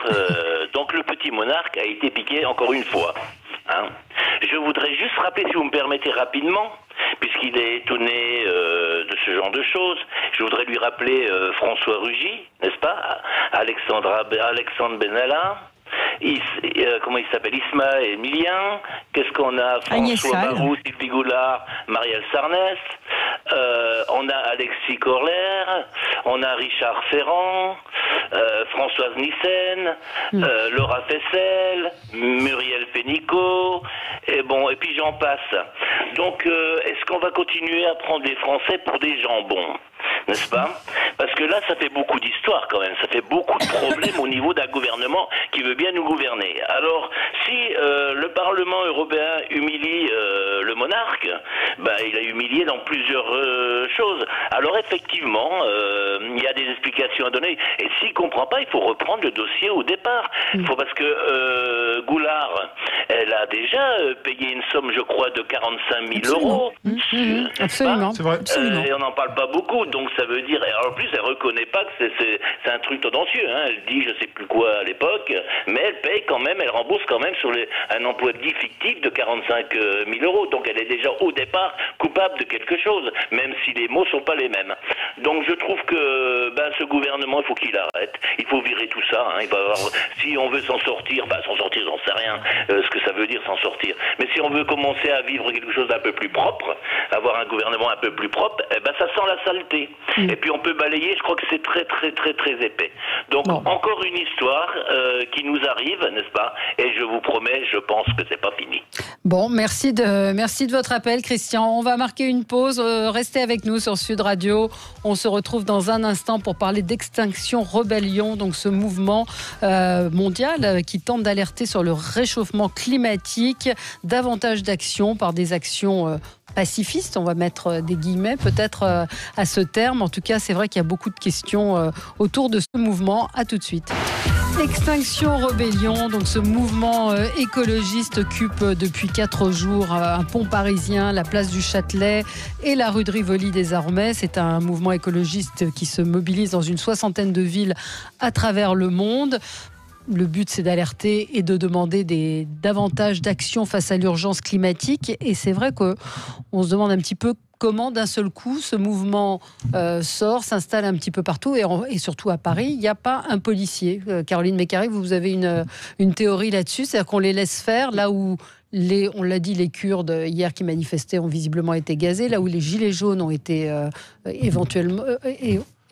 S8: Donc le petit monarque a été piqué encore une fois. Hein. Je voudrais juste rappeler, si vous me permettez rapidement, puisqu'il est étonné de ce genre de choses, je voudrais lui rappeler François Rugy, n'est-ce pas, Alexandre Benalla, comment il s'appelle, Ismaël Emilien, qu'est-ce qu'on a, François Baroux, Sylvie Goulard, Marielle Sarnez, on a Alexis Corler, on a Richard Ferrand, Françoise Nyssen, Laura Flessel, Muriel Pénicaud, et puis j'en passe. Donc est-ce qu'on va continuer à prendre des Français pour des jambons, n'est-ce pas? Parce que là, ça fait beaucoup d'histoire quand même, ça fait beaucoup de problèmes au niveau d'un gouvernement qui veut bien nous gouverner. Alors, si le Parlement européen humilie le monarque, il a humilié dans plusieurs choses. Alors effectivement, il y a des explications à donner. Et s'il ne comprend pas, il faut reprendre le dossier au départ. Parce que Goulard, elle a déjà payé une somme, je crois, de 45 000 euros.
S1: Absolument.
S4: C'est vrai.
S8: Et on n'en parle pas beaucoup, donc ça veut dire... Et en plus, elle reconnaît pas que c'est un truc tendancieux. Hein. Elle dit je sais plus quoi à l'époque, mais elle paye quand même, elle rembourse quand même sur un emploi dit fictif de 45 000 euros. Donc elle est déjà au départ coupable de quelque chose, même si les mots sont pas les mêmes. Donc je trouve que ce gouvernement, il faut qu'il arrête. Il faut virer tout ça. Hein. Il va avoir, si on veut s'en sortir, j'en sais rien ce que ça veut dire s'en sortir. Mais si on veut commencer à vivre quelque chose d'un peu plus propre, avoir un gouvernement un peu plus propre, ça sent la saleté. Et puis on peut balayer, je crois que c'est très très très très épais. Donc encore une histoire qui nous arrive, n'est-ce pas? Et je vous promets, je pense que c'est pas fini.
S1: Bon, merci de votre appel, Christian. On va marquer une pause. Restez avec nous sur Sud Radio. On se retrouve dans un instant pour parler d'Extinction Rebellion, donc ce mouvement mondial qui tente d'alerter sur le réchauffement climatique, davantage d'actions par des actions pacifistes, on va mettre des guillemets peut-être à ce terme. En tout cas, c'est vrai qu'il y a beaucoup de questions autour de ce mouvement. À tout de suite. Extinction Rebellion, donc ce mouvement écologiste occupe depuis 4 jours un pont parisien, la place du Châtelet et la rue de Rivoli désormais. C'est un mouvement écologiste qui se mobilise dans une 60aine de villes à travers le monde. Le but, c'est d'alerter et de demander davantage d'actions face à l'urgence climatique. Et c'est vrai qu'on se demande un petit peu comment, d'un seul coup, ce mouvement s'installe un petit peu partout. Et surtout à Paris, il n'y a pas un policier. Caroline Mécari, vous avez une théorie là-dessus, c'est-à-dire qu'on les laisse faire là où... on l'a dit, les Kurdes hier qui manifestaient ont visiblement été gazés, là où les gilets jaunes ont été éventuellement...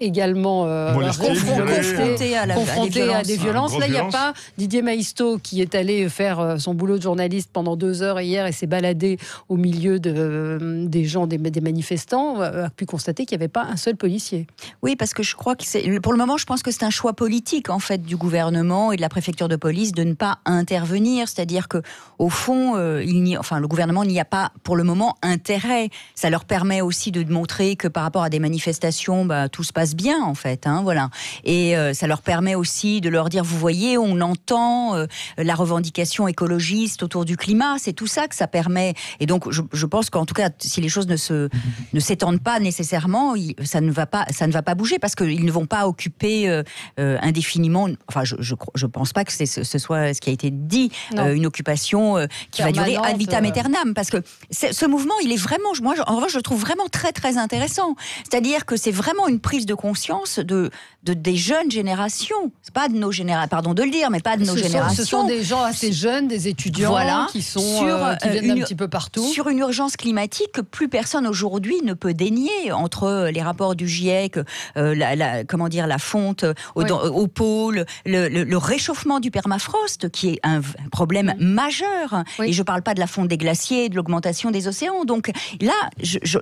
S1: également confrontés à des violences. Là, il n'y a pas Didier Maïsto qui est allé faire son boulot de journaliste pendant 2 heures hier et s'est baladé au milieu des gens, des manifestants, a pu constater qu'il n'y avait pas un seul policier.
S2: Oui, parce que je crois que pour le moment, je pense que c'est un choix politique en fait du gouvernement et de la préfecture de police de ne pas intervenir. C'est-à-dire que au fond, le gouvernement n'y a pas pour le moment intérêt. Ça leur permet aussi de montrer que par rapport à des manifestations, tout se passe bien en fait, voilà. Et ça leur permet aussi de leur dire, vous voyez, on entend la revendication écologiste autour du climat, c'est tout ça que ça permet. Et donc je pense qu'en tout cas, si les choses ne s'étendent pas nécessairement, ça ne va pas bouger parce qu'ils ne vont pas occuper indéfiniment. Enfin, je pense pas que ce soit ce qui a été dit, une occupation qui va durer ad vitam aeternam, parce que ce mouvement, il est vraiment, en revanche, je le trouve vraiment très très intéressant. C'est-à-dire que c'est vraiment une prise de conscience des jeunes générations. C'est pas de nos générations, pardon de le dire, mais pas de nos générations.
S1: Ce sont des gens assez jeunes, des étudiants qui sont qui viennent d'un petit peu partout.
S2: Sur une urgence climatique que plus personne aujourd'hui ne peut dénier, entre les rapports du GIEC, la fonte au pôle, le réchauffement du permafrost, qui est un problème majeur. Et je parle pas de la fonte des glaciers, de l'augmentation des océans. Donc là,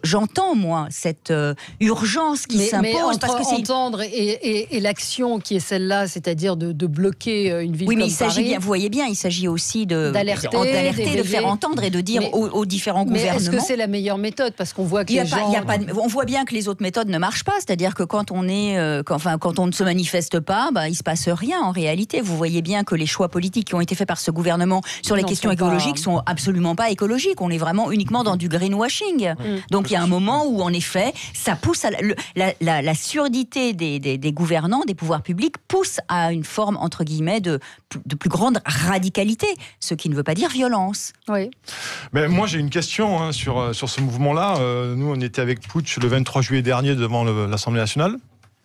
S2: j'entends moi cette urgence qui s'impose.
S1: Mais parce que entendre et l'action qui est celle-là, c'est-à-dire de bloquer une ville comme Paris.
S2: Vous voyez bien, il s'agit aussi d'alerter, de faire entendre et de dire aux différents gouvernements.
S1: Mais est-ce que c'est la meilleure méthode? Parce qu'on voit que
S2: on voit bien que les autres méthodes ne marchent pas. C'est-à-dire que quand on ne se manifeste pas, il se passe rien en réalité. Vous voyez bien que les choix politiques qui ont été faits par ce gouvernement sur les questions écologiques sont absolument pas écologiques. On est vraiment uniquement dans du greenwashing. Donc il y a un moment où en effet, ça pousse à la surdité des gouvernants, des pouvoirs publics, pousse à une forme entre guillemets de plus grande radicalité, ce qui ne veut pas dire violence.
S1: Oui.
S4: Mais moi j'ai une question sur ce mouvement-là. Nous on était avec Putsch le 23 juillet dernier devant l'Assemblée nationale.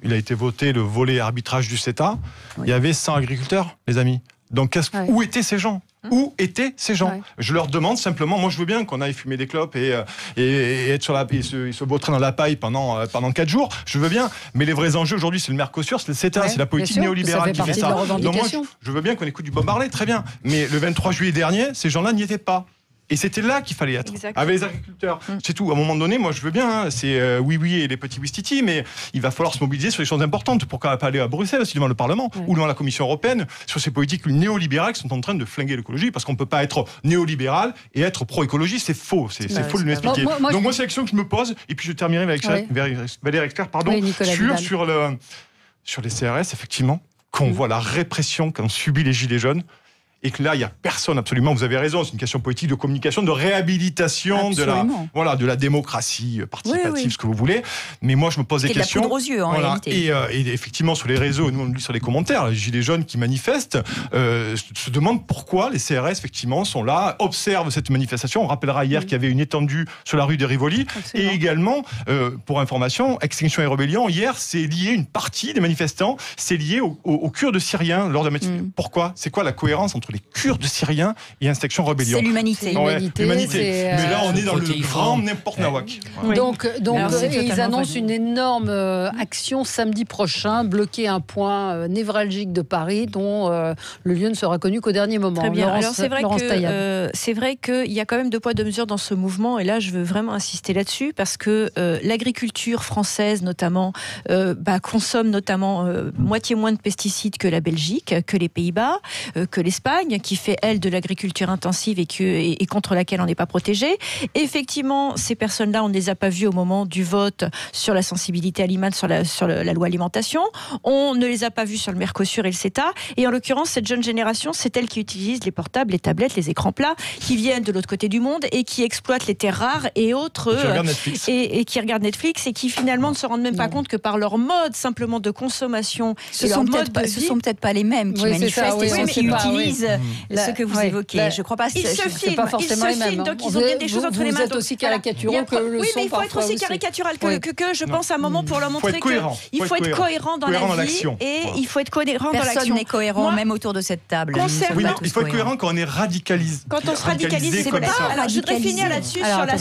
S4: Il a été voté le volet arbitrage du CETA. Il y avait 100 agriculteurs, les amis. Donc où étaient ces gens ? Où étaient ces gens ? Je leur demande simplement, moi je veux bien qu'on aille fumer des clopes et être sur se vautrer dans la paille pendant 4 jours, je veux bien, mais les vrais enjeux aujourd'hui c'est le Mercosur, c'est le CETA, c'est la politique néolibérale qui fait ça. Donc moi je veux bien qu'on écoute du Bob Marley, très bien, mais le 23 juillet dernier, ces gens-là n'y étaient pas. Et c'était là qu'il fallait être, avec les agriculteurs. C'est tout. À un moment donné, moi je veux bien, c'est oui et les petits wistiti, mais il va falloir se mobiliser sur les choses importantes. Pourquoi pas aller à Bruxelles aussi devant le Parlement ou devant la Commission européenne sur ces politiques néolibérales qui sont en train de flinguer l'écologie, parce qu'on ne peut pas être néolibéral et être pro-écologie, c'est faux. C'est faux de m'expliquer. Donc moi c'est la question que je me pose, et puis je terminerai avec Valérie Exter, sur les CRS, effectivement, qu'on voit la répression qu'ont subi les Gilets jaunes. Et que là, il n'y a personne, absolument, vous avez raison, c'est une question politique de communication, de réhabilitation de la démocratie participative, ce que vous voulez. Mais moi, je me pose des questions.
S2: De la poudre aux yeux, en réalité.
S4: Et effectivement, sur les réseaux, nous, on le lit sur les commentaires, les Gilets jaunes qui manifestent se demandent pourquoi les CRS, effectivement, sont là, observent cette manifestation. On rappellera hier qu'il y avait une étendue sur la rue de Rivoli. Absolument. Et également, pour information, Extinction et Rébellion, hier, c'est lié, une partie des manifestants, c'est lié aux Kurdes syriens lors de la manifestation. Pourquoi ? C'est quoi la cohérence entre les Kurdes syriens et Extinction Rébellion?
S2: C'est l'humanité.
S4: Mais là, on est dans le grand n'importe nawak.
S1: Donc ils annoncent une énorme action samedi prochain, bloquer un point névralgique de Paris, dont le lieu ne sera connu qu'au dernier moment.
S3: Très bien. Alors c'est vrai qu'il y a quand même 2 poids 2 mesures dans ce mouvement, et là je veux vraiment insister là-dessus, parce que l'agriculture française notamment consomme notamment moitié moins de pesticides que la Belgique, que les Pays-Bas, que l'Espagne, qui fait, elle, de l'agriculture intensive et contre laquelle on n'est pas protégé. Effectivement, ces personnes-là, on ne les a pas vues au moment du vote sur la sensibilité alimentaire, sur la loi alimentation. On ne les a pas vues sur le Mercosur et le CETA. Et en l'occurrence, cette jeune génération, c'est elle qui utilise les portables, les tablettes, les écrans plats, qui viennent de l'autre côté du monde et qui exploitent les terres rares et autres. Et qui regardent Netflix et qui finalement ne se rendent même pas compte que par leur mode simplement de consommation,
S2: ce sont peut-être pas les mêmes qui manifestent et qui utilisent ce que vous évoquez. Je crois pas.
S3: Ils se filment, donc ils ont bien des choses entre les mains.
S1: Vous êtes aussi caricatural que le son.
S3: Oui, mais il faut être aussi caricatural que je pense à un moment pour leur montrer qu'il faut être cohérent dans la vie et il faut être cohérent dans l'action.
S2: Personne n'est cohérent, même autour de cette table.
S4: Il faut être cohérent quand on est radicalisé.
S3: Quand on se radicalise, c'est pas. Alors je voudrais finir là-dessus sur la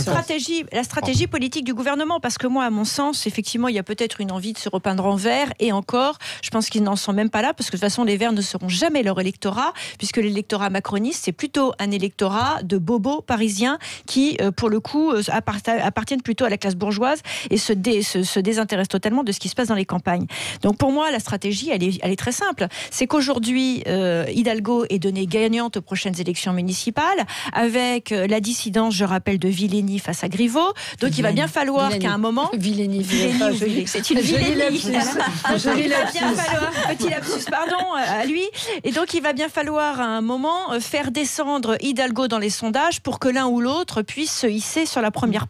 S3: stratégie politique du gouvernement, parce que moi, à mon sens, effectivement, il y a peut-être une envie de se repeindre en vert, et encore, je pense qu'ils n'en sont même pas là, parce que de toute façon, les Verts ne seront jamais leur électorat, puisque l'électorat macroniste, c'est plutôt un électorat de bobos parisiens qui, pour le coup, appartiennent plutôt à la classe bourgeoise et se désintéressent totalement de ce qui se passe dans les campagnes. Donc pour moi, la stratégie, elle est très simple. C'est qu'aujourd'hui, Hidalgo est donnée gagnante aux prochaines élections municipales, avec la dissidence, je rappelle, de Villény face à Griveaux. Donc il va bien falloir qu'à un moment...
S1: Villény,
S3: c'est une Villény. Petit lapsus, pardon, à lui. Et donc il va bien falloir à un moment faire descendre Hidalgo dans les sondages pour que l'un ou l'autre puisse se hisser sur la première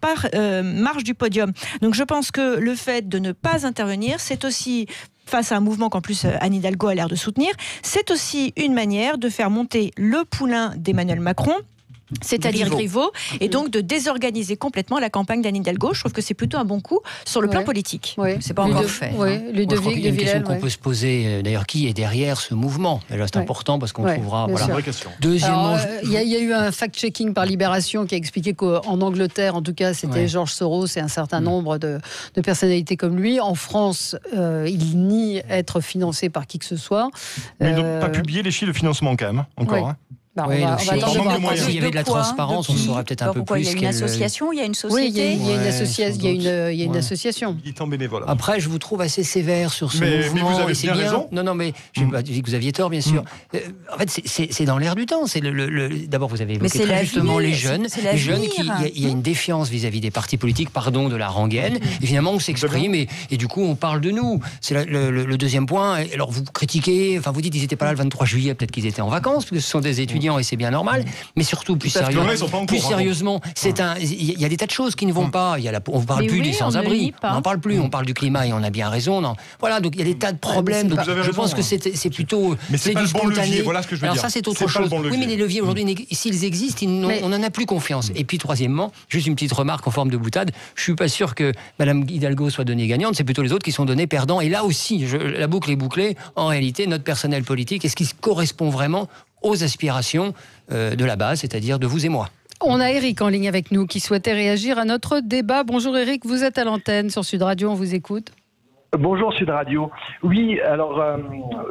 S3: marche du podium. Donc je pense que le fait de ne pas intervenir, c'est aussi, face à un mouvement qu'en plus Anne Hidalgo a l'air de soutenir, c'est aussi une manière de faire monter le poulain d'Emmanuel Macron c'est-à-dire Griveaux, et donc de désorganiser complètement la campagne d'Anne Hidalgo. Je trouve que c'est plutôt un bon coup sur le plan politique.
S2: C'est pas encore fait.
S5: Je crois qu'il y a une question qu'on peut se poser, d'ailleurs, qui est derrière ce mouvement? C'est important parce qu'on trouvera...
S4: Voilà. C'est une vraie question.
S5: Deuxièmement...
S1: Il y a eu un fact-checking par Libération qui a expliqué qu'en Angleterre, en tout cas, c'était George Soros et un certain nombre de personnalités comme lui. En France, il nie être financé par qui que ce soit.
S4: Mais donc, pas publier les chiffres de financement quand même, encore. Hein.
S5: S'il y avait de la transparence, on saurait peut-être un peu plus.
S2: Il y a une association, il y a une société.
S1: Oui, il y a une association.
S4: Militant bénévole.
S5: Après, je vous trouve assez sévère sur ce mouvement.
S4: Mais vous avez bien raison.
S5: Non, mais je n'ai pas dit que vous aviez tort, bien sûr. En fait, c'est dans l'air du temps. D'abord, vous avez évoqué très justement les jeunes. Les jeunes, il y a une défiance vis-à-vis des partis politiques, pardon de la rengaine. Et finalement, on s'exprime et du coup, on parle de nous. C'est le deuxième point. Alors, vous critiquez, enfin, vous dites qu'ils n'étaient pas là le 23 juillet, peut-être qu'ils étaient en vacances, parce que ce sont des étudiants. Et c'est bien normal, mais surtout plus sérieusement, il y a des tas de choses qui ne vont pas. On ne parle plus du sans-abri, on n'en parle plus. On parle du climat et on a bien raison. Non. Voilà, donc il y a des tas de problèmes. Donc je pense que c'est plutôt
S4: c'est du spontané. Voilà ce que je veux dire.
S5: Alors ça c'est autre chose. Oui, mais les leviers aujourd'hui, s'ils existent, on n'en a plus confiance. Et puis troisièmement, juste une petite remarque en forme de boutade. Je suis pas sûr que Madame Hidalgo soit donnée gagnante. C'est plutôt les autres qui sont donnés perdants. Et là aussi, la boucle est bouclée. En réalité, notre personnel politique, est-ce qu'il correspond vraiment aux aspirations de la base, c'est-à-dire de vous et moi?
S1: On a Eric en ligne avec nous qui souhaitait réagir à notre débat. Bonjour Eric, vous êtes à l'antenne sur Sud Radio, on vous écoute.
S9: Bonjour Sud Radio. Oui, alors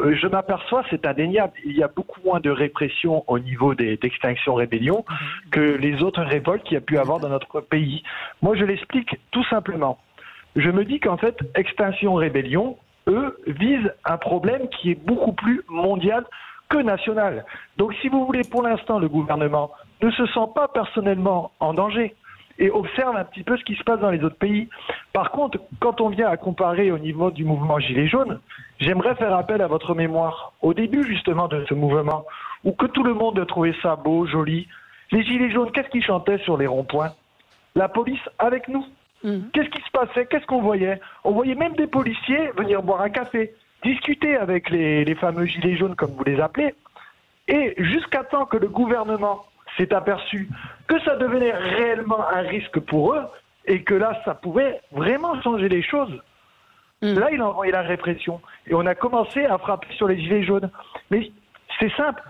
S9: je m'aperçois, c'est indéniable, il y a beaucoup moins de répression au niveau d'Extinction Rébellion que les autres révoltes qu'il y a pu avoir dans notre pays. Moi je l'explique tout simplement. Je me dis qu'en fait, Extinction Rébellion, eux, visent un problème qui est beaucoup plus mondial que national. Donc si vous voulez, pour l'instant, le gouvernement ne se sent pas personnellement en danger et observe un petit peu ce qui se passe dans les autres pays. Par contre, quand on vient à comparer au niveau du mouvement Gilets jaunes, j'aimerais faire appel à votre mémoire. Au début, justement, de ce mouvement, où que tout le monde trouvait ça beau, joli, les Gilets jaunes, qu'est-ce qu'ils chantaient sur les ronds-points? La police avec nous. Qu'est-ce qui se passait? Qu'est-ce qu'on voyait? On voyait même des policiers venir boire un café, discuter avec les fameux gilets jaunes, comme vous les appelez, et jusqu'à temps que le gouvernement s'est aperçu que ça devenait réellement un risque pour eux, et que là, ça pouvait vraiment changer les choses. Là, il a envoyé la répression, et on a commencé à frapper sur les gilets jaunes. Mais c'est simple.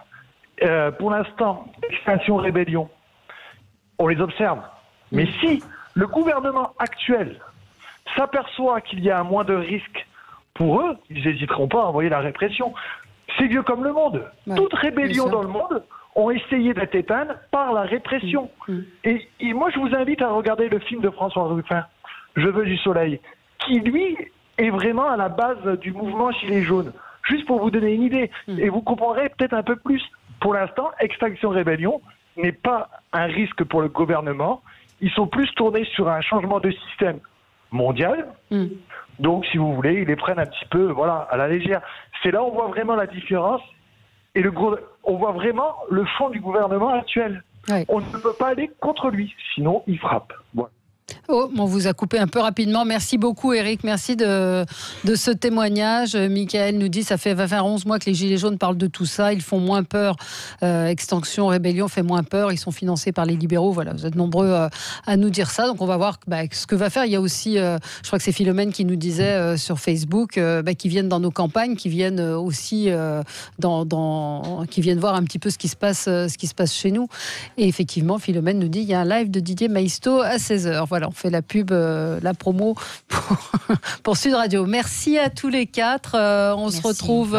S9: Pour l'instant, Extinction Rébellion, on les observe. Mais si le gouvernement actuel s'aperçoit qu'il y a un moins de risque pour eux, ils n'hésiteront pas à envoyer la répression. C'est vieux comme le monde. Toute rébellion dans le monde ont essayé d'être éteintes par la répression. Et moi, je vous invite à regarder le film de François Ruffin, Je veux du soleil, qui, lui, est vraiment à la base du mouvement Gilets jaunes. Juste pour vous donner une idée. Et vous comprendrez peut-être un peu plus. Pour l'instant, Extinction Rébellion n'est pas un risque pour le gouvernement. Ils sont plus tournés sur un changement de système mondial. Donc, si vous voulez, ils les prennent un petit peu à la légère. C'est là où on voit vraiment la différence et on voit vraiment le fond du gouvernement actuel. On ne peut pas aller contre lui, sinon il frappe. Voilà.
S1: On vous a coupé un peu rapidement. Merci beaucoup Eric, merci de ce témoignage. Michael nous dit, ça fait 11 mois que les Gilets jaunes parlent de tout ça, ils font moins peur. Extinction Rébellion fait moins peur, ils sont financés par les libéraux. Voilà, vous êtes nombreux à nous dire ça, donc on va voir ce que va faire. Il y a aussi, je crois que c'est Philomène qui nous disait sur Facebook, qui viennent dans nos campagnes, qui viennent aussi qui viennent voir un petit peu ce qui se passe chez nous. Et effectivement, Philomène nous dit, il y a un live de Didier Maisto à 16h. Voilà, on fait la pub, la promo pour Sud Radio. Merci à tous les quatre. On se retrouve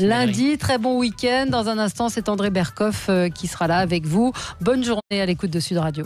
S1: lundi. Très bon week-end. Dans un instant, c'est André Berkoff qui sera là avec vous. Bonne journée à l'écoute de Sud Radio.